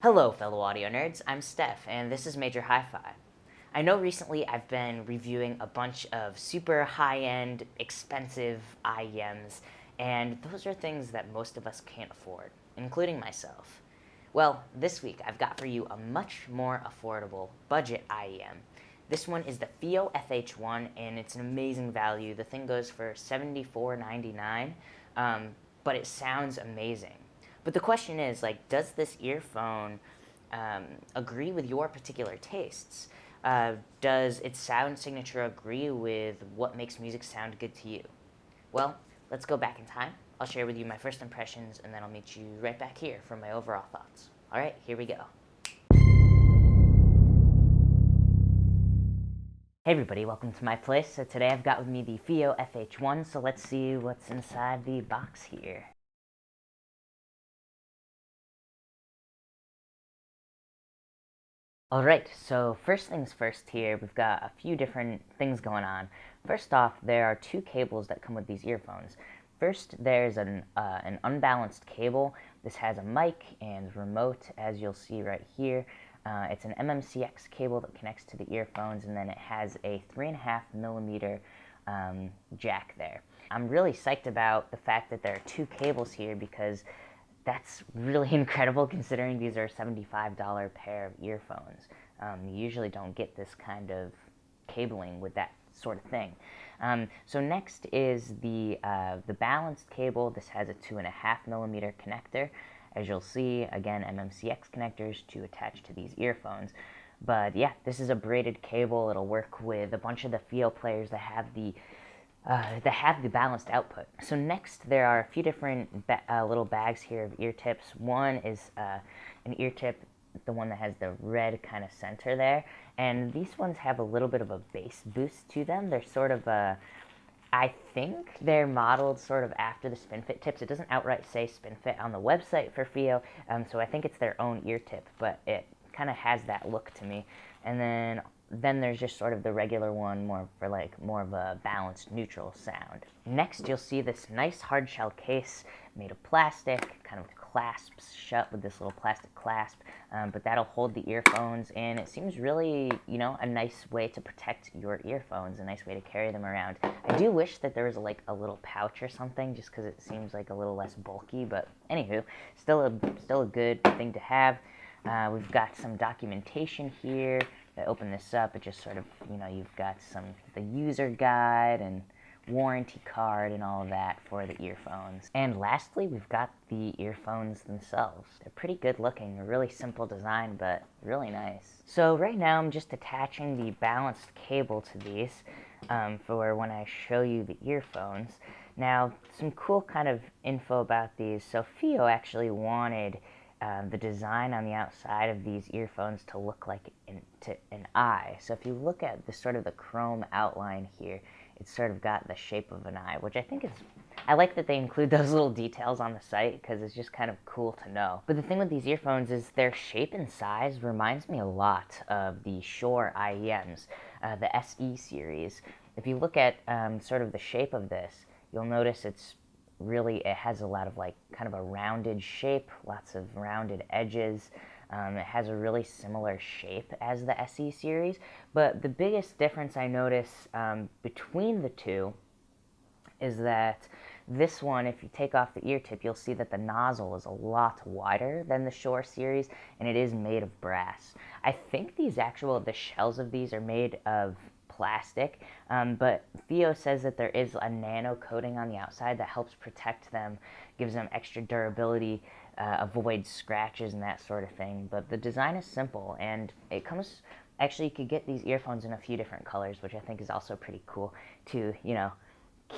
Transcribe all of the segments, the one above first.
Hello, fellow audio nerds. I'm Steph, and this is Major Hi-Fi. I know recently I've been reviewing a bunch of super high-end, expensive IEMs, and those are things that most of us can't afford, including myself. Well, this week I've got for you a much more affordable budget IEM. This one is the FiiO FH1, and it's an amazing value. The thing goes for $74.99, but it sounds amazing. But the question is, does this earphone agree with your particular tastes? Does its sound signature agree with what makes music sound good to you? Well, let's go back in time. I'll share with you my first impressions, and then I'll meet you right back here for my overall thoughts. All right, here we go. Hey everybody, welcome to my place. So today I've got with me the FiiO FH1, so let's see what's inside the box here. Alright, so first things first here, we've got a few different things going on. First off, there are two cables that come with these earphones. First, there's an unbalanced cable. This has a mic and remote, as you'll see right here. It's an MMCX cable that connects to the earphones, and then it has a 3.5mm jack there. I'm really psyched about the fact that there are two cables here because that's really incredible considering these are a $75 pair of earphones. You usually don't get this kind of cabling with that sort of thing. So next is the balanced cable. This has a 2.5mm connector. As you'll see, again, MMCX connectors to attach to these earphones. But yeah, this is a braided cable. It'll work with a bunch of the FiiO players that have the balanced output. So next, there are a few different little bags here of ear tips. One is an ear tip, the one that has the red kind of center there, and these ones have a little bit of a bass boost to them. They're sort of I think they're modeled sort of after the SpinFit tips. It doesn't outright say SpinFit on the website for FiiO, so I think it's their own ear tip, but it kind of has that look to me. And then there's just sort of the regular one, more of a balanced, neutral sound. Next, you'll see this nice hard shell case made of plastic, kind of clasps shut with this little plastic clasp, but that'll hold the earphones, and it seems really, a nice way to protect your earphones, a nice way to carry them around. I do wish that there was a little pouch or something, just because it seems like a little less bulky, but anywho, still a good thing to have. We've got some documentation here. If I open this up, it just sort of, you've got the user guide and warranty card and all of that for the earphones. And lastly, we've got the earphones themselves. They're pretty good looking, a really simple design, but really nice. So right now I'm just attaching the balanced cable to these for when I show you the earphones. Now, some cool kind of info about these. So FiiO actually wanted the design on the outside of these earphones to look like an eye. So if you look at the chrome outline here, it's sort of got the shape of an eye, which I like that they include those little details on the site because it's just kind of cool to know. But the thing with these earphones is their shape and size reminds me a lot of the Shure IEMs, the SE series. If you look at sort of the shape of this, you'll notice it has a lot of kind of a rounded shape, lots of rounded edges. It has a really similar shape as the SE series, but the biggest difference I notice between the two is that this one, if you take off the ear tip, you'll see that the nozzle is a lot wider than the Shure series, and it is made of brass. I think the shells of these are made of plastic, but FiiO says that there is a nano coating on the outside that helps protect them, gives them extra durability, avoids scratches and that sort of thing. But the design is simple, and actually you could get these earphones in a few different colors, which I think is also pretty cool to,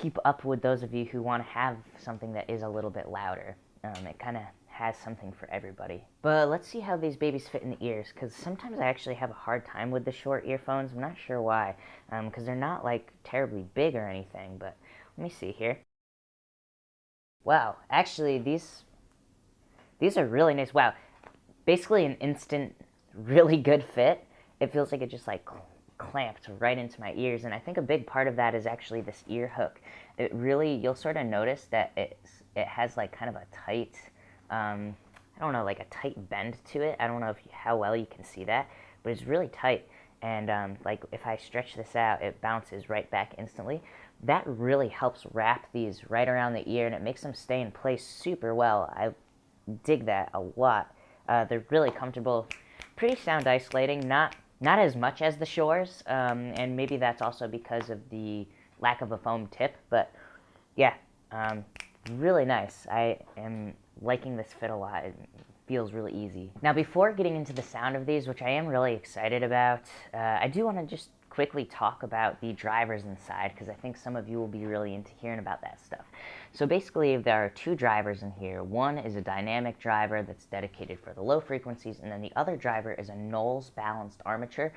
keep up with those of you who want to have something that is a little bit louder. It kind of has something for everybody. But let's see how these babies fit in the ears, because sometimes I actually have a hard time with the short earphones. I'm not sure why, because they're not terribly big or anything, but let me see here. Wow, actually these are really nice. Wow, basically an instant, really good fit. It feels like it just clamped right into my ears, and I think a big part of that is actually this ear hook. You'll sort of notice that it has kind of a tight, I I don't know, like a tight bend to it. I don't know how well you can see that, but it's really tight. And like if I stretch this out, it bounces right back instantly. That really helps wrap these right around the ear, and it makes them stay in place super well. I dig that a lot. They're really comfortable, pretty sound isolating. Not as much as the Shores, and maybe that's also because of the lack of a foam tip. But yeah, really nice. I am liking this fit a lot. It feels really easy. Now, before getting into the sound of these, which I am really excited about, I do want to just quickly talk about the drivers inside, because I think some of you will be really into hearing about that stuff. So basically, there are two drivers in here. One is a dynamic driver that's dedicated for the low frequencies, and then the other driver is a Knowles balanced armature.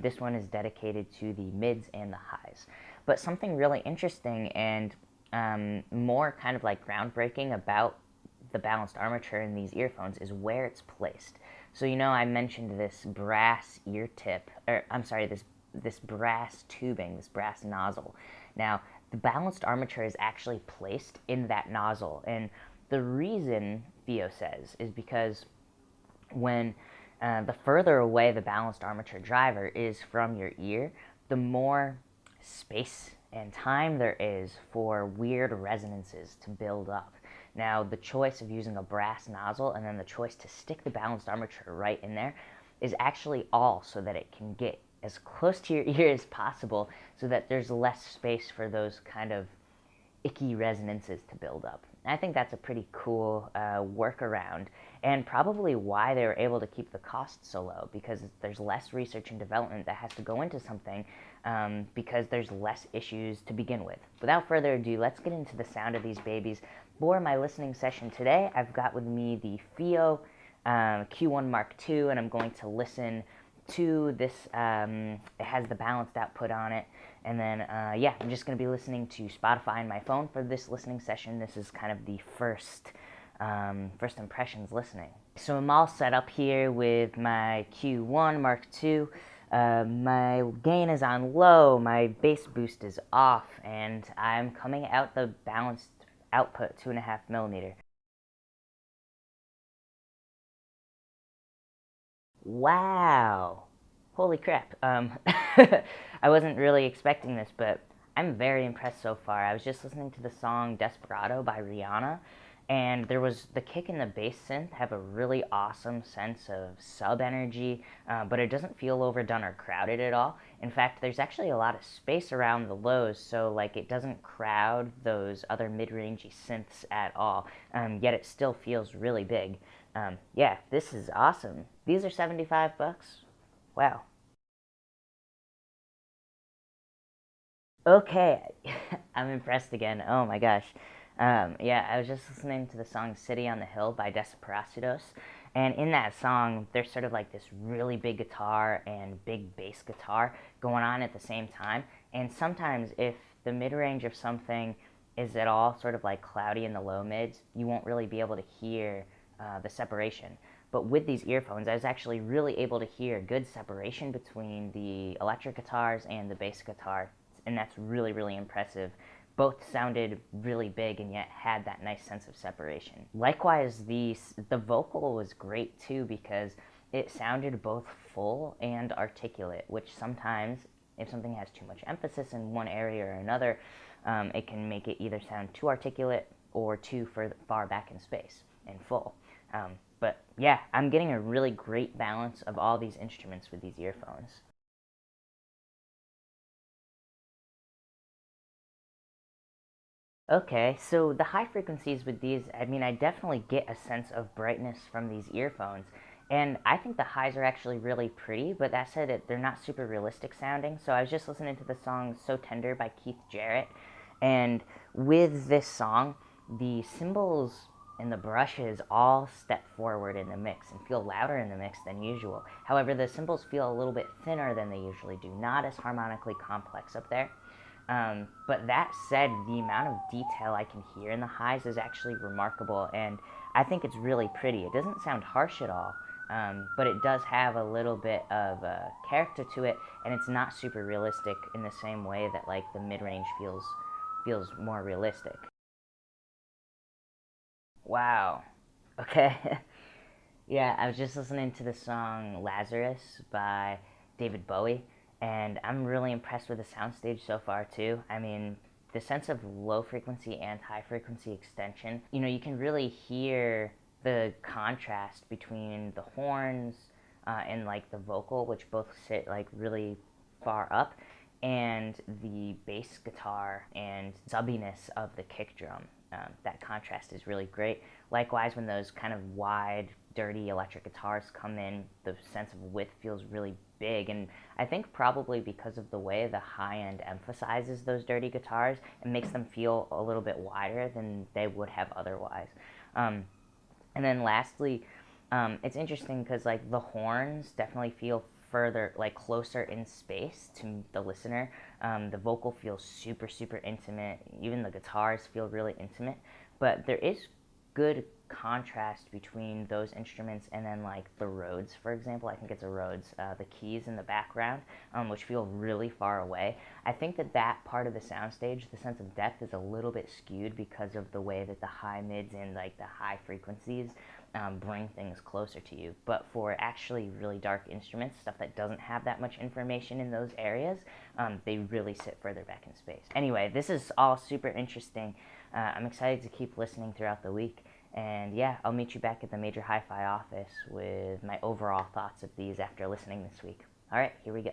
This one is dedicated to the mids and the highs. But something really interesting and more kind of like groundbreaking about the balanced armature in these earphones is where it's placed. So I mentioned this brass ear tip, or I'm sorry, this brass tubing, this brass nozzle. Now, the balanced armature is actually placed in that nozzle, and the reason FiiO says is because when the further away the balanced armature driver is from your ear, the more space and time there is for weird resonances to build up. Now, the choice of using a brass nozzle and then the choice to stick the balanced armature right in there is actually all so that it can get as close to your ear as possible so that there's less space for those kind of icky resonances to build up. I think that's a pretty cool workaround, and probably why they were able to keep the cost so low, because there's less research and development that has to go into something, because there's less issues to begin with. Without further ado, let's get into the sound of these babies. For my listening session today, I've got with me the FiiO Q1 Mark II, and I'm going to listen to this. It has the balanced output on it. And then, I'm just going to be listening to Spotify on my phone for this listening session. This is kind of the first impressions listening. So I'm all set up here with my Q1 Mark II. My gain is on low, my bass boost is off, and I'm coming out the balanced output 2.5 millimeter. Wow. Holy crap. I wasn't really expecting this, but I'm very impressed so far. I was just listening to the song Desperado by Rihanna, and there was the kick and the bass synth have a really awesome sense of sub energy, but it doesn't feel overdone or crowded at all. In fact, there's actually a lot of space around the lows, so like it doesn't crowd those other mid-rangey synths at all, yet it still feels really big. This is awesome. These are $75. Wow. Okay, I'm impressed again. Oh my gosh. I was just listening to the song City on the Hill by Desperados, and in that song, there's sort of like this really big guitar and big bass guitar going on at the same time. And sometimes, if the mid range of something is at all sort of like cloudy in the low mids, you won't really be able to hear the separation. But with these earphones, I was actually really able to hear good separation between the electric guitars and the bass guitar, and that's really, really impressive. Both sounded really big and yet had that nice sense of separation. Likewise, the vocal was great too, because it sounded both full and articulate, which sometimes, if something has too much emphasis in one area or another, it can make it either sound too articulate or too far back in space and full. But yeah, I'm getting a really great balance of all these instruments with these earphones. Okay, so the high frequencies with these, I mean, I definitely get a sense of brightness from these earphones. And I think the highs are actually really pretty, but that said, they're not super realistic sounding. So I was just listening to the song So Tender by Keith Jarrett. And with this song, the cymbals and the brushes all step forward in the mix and feel louder in the mix than usual. However, the cymbals feel a little bit thinner than they usually do, not as harmonically complex up there. But that said, the amount of detail I can hear in the highs is actually remarkable, and I think it's really pretty. It doesn't sound harsh at all, but it does have a little bit of character to it, and it's not super realistic in the same way that like the mid-range feels more realistic. Wow. Okay. Yeah, I was just listening to the song Lazarus by David Bowie, and I'm really impressed with the soundstage so far, too. I mean, the sense of low frequency and high frequency extension, you can really hear the contrast between the horns and like the vocal, which both sit like really far up, and the bass guitar and zubbiness of the kick drum. That contrast is really great. Likewise, when those kind of wide, dirty electric guitars come in, the sense of width feels really big. And I think probably because of the way the high end emphasizes those dirty guitars, it makes them feel a little bit wider than they would have otherwise. Um, and then lastly, it's interesting because like the horns definitely feel further, like closer in space to the listener. The vocal feels super, super intimate. Even the guitars feel really intimate. But there is good contrast between those instruments and then like the Rhodes, for example. I think it's a Rhodes, the keys in the background, which feel really far away. I think that part of the soundstage, the sense of depth, is a little bit skewed because of the way that the high mids and like the high frequencies bring things closer to you. But for actually really dark instruments, stuff that doesn't have that much information in those areas, they really sit further back in space. Anyway, this is all super interesting. I'm excited to keep listening throughout the week. And yeah, I'll meet you back at the Major Hi-Fi office with my overall thoughts of these after listening this week. All right, here we go.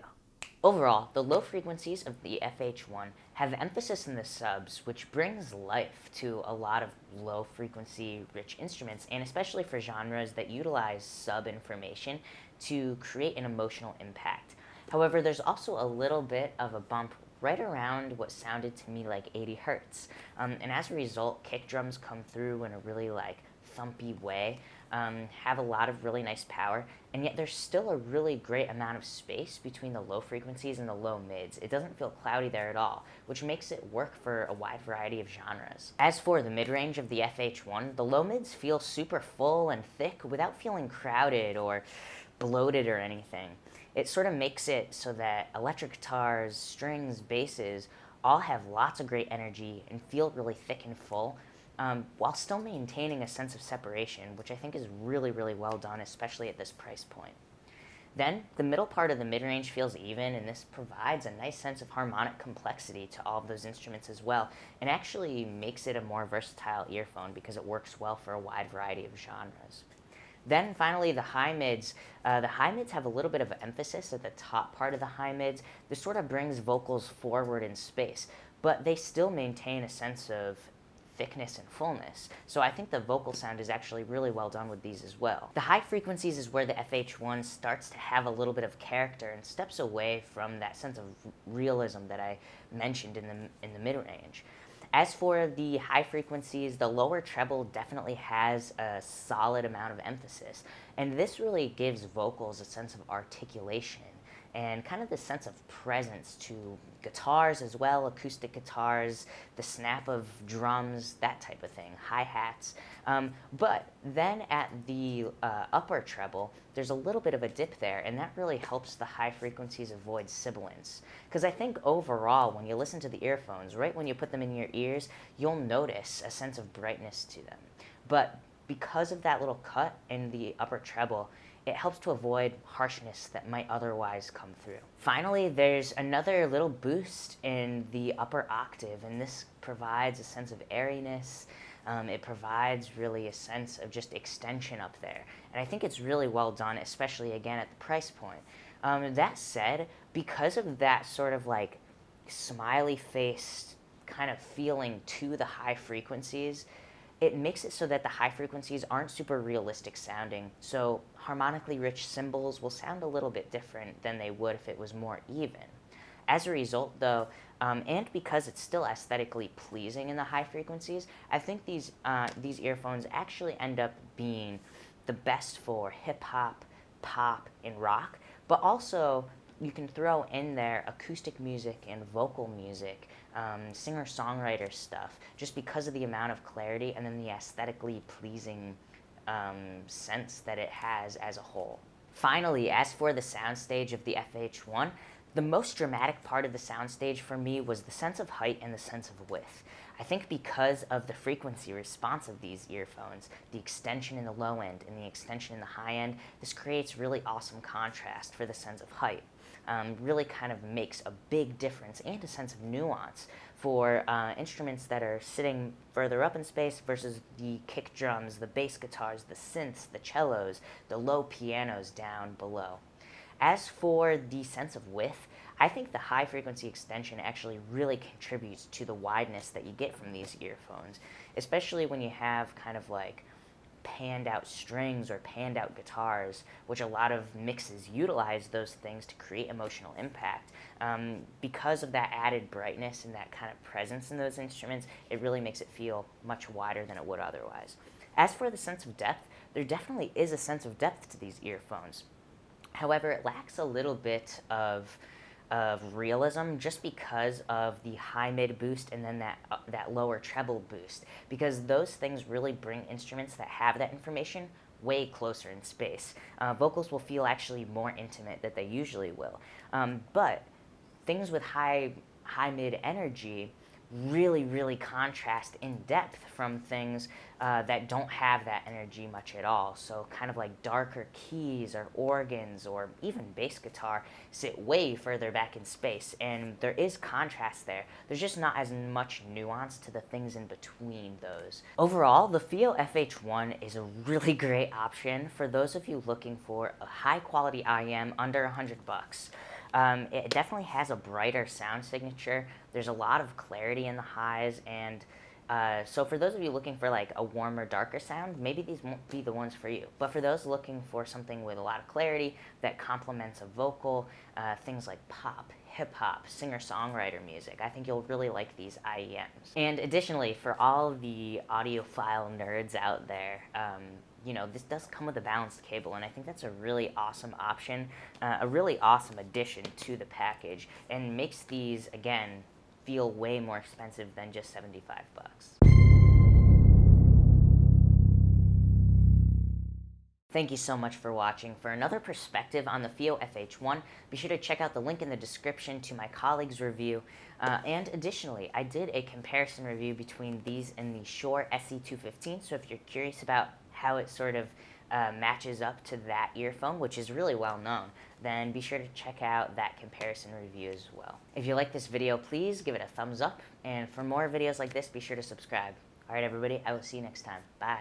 Overall, the low frequencies of the FH1 have emphasis in the subs, which brings life to a lot of low frequency rich instruments, and especially for genres that utilize sub information to create an emotional impact. However, there's also a little bit of a bump right around what sounded to me like 80 hertz. And as a result, kick drums come through in a really like thumpy way, have a lot of really nice power, and yet there's still a really great amount of space between the low frequencies and the low mids. It doesn't feel cloudy there at all, which makes it work for a wide variety of genres. As for the mid-range of the FH1, the low mids feel super full and thick without feeling crowded or bloated or anything. It sort of makes it so that electric guitars, strings, basses all have lots of great energy and feel really thick and full, while still maintaining a sense of separation, which I think is really, really well done, especially at this price point. Then, the middle part of the mid-range feels even, and this provides a nice sense of harmonic complexity to all of those instruments as well, and actually makes it a more versatile earphone because it works well for a wide variety of genres. Then finally, the high mids. The high mids have a little bit of emphasis at the top part of the high mids. This sort of brings vocals forward in space, but they still maintain a sense of thickness and fullness. So I think the vocal sound is actually really well done with these as well. The high frequencies is where the FH1 starts to have a little bit of character and steps away from that sense of realism that I mentioned in the mid-range. As for the high frequencies, the lower treble definitely has a solid amount of emphasis, and this really gives vocals a sense of articulation and kind of the sense of presence to guitars as well, acoustic guitars, the snap of drums, that type of thing, hi-hats. But then at the upper treble, there's a little bit of a dip there, and that really helps the high frequencies avoid sibilance. Because I think overall, when you listen to the earphones, right when you put them in your ears, you'll notice a sense of brightness to them. But because of that little cut in the upper treble, it helps to avoid harshness that might otherwise come through. Finally, there's another little boost in the upper octave, and this provides a sense of airiness. It provides really a sense of just extension up there. And I think it's really well done, especially again at the price point. That said, because of that sort of like smiley faced kind of feeling to the high frequencies, it makes it so that the high frequencies aren't super realistic sounding, so harmonically rich cymbals will sound a little bit different than they would if it was more even. As a result, though, and because it's still aesthetically pleasing in the high frequencies, I think these earphones actually end up being the best for hip-hop, pop, and rock, but also you can throw in there acoustic music and vocal music, singer-songwriter stuff, just because of the amount of clarity and then the aesthetically pleasing sense that it has as a whole. Finally, as for the soundstage of the FH1, the most dramatic part of the soundstage for me was the sense of height and the sense of width. I think because of the frequency response of these earphones, the extension in the low end and the extension in the high end, this creates really awesome contrast for the sense of height. Really kind of makes a big difference and a sense of nuance for instruments that are sitting further up in space versus the kick drums, the bass guitars, the synths, the cellos, the low pianos down below. As for the sense of width, I think the high frequency extension actually really contributes to the wideness that you get from these earphones, especially when you have kind of like panned out strings or panned out guitars, which a lot of mixes utilize those things to create emotional impact. Because of that added brightness and that kind of presence in those instruments, it really makes it feel much wider than it would otherwise. As for the sense of depth, there definitely is a sense of depth to these earphones. However, it lacks a little bit of realism just because of the high mid boost and then that lower treble boost, because those things really bring instruments that have that information way closer in space. Vocals will feel actually more intimate than they usually will, but things with high mid energy really contrast in depth from things that don't have that energy much at all. So kind of like darker keys or organs or even bass guitar sit way further back in space, and there is contrast there. There's just not as much nuance to the things in between those. Overall, the FiiO FH1 is a really great option for those of you looking for a high quality IEM under $100. It definitely has a brighter sound signature. There's a lot of clarity in the highs, and so for those of you looking for like a warmer, darker sound, maybe these won't be the ones for you. But for those looking for something with a lot of clarity that complements a vocal, things like pop, hip-hop, singer-songwriter music, I think you'll really like these IEMs. And additionally, for all the audiophile nerds out there, you know, this does come with a balanced cable, and I think that's a really awesome option, a really awesome addition to the package, and makes these, again, feel way more expensive than just $75. Thank you so much for watching. For another perspective on the FiiO FH1, be sure to check out the link in the description to my colleague's review. And additionally, I did a comparison review between these and the Shure SE215, so if you're curious about how it sort of matches up to that earphone, which is really well known, then be sure to check out that comparison review as well. If you like this video, please give it a thumbs up, and for more videos like this, be sure to subscribe. Alright everybody, I will see you next time. Bye.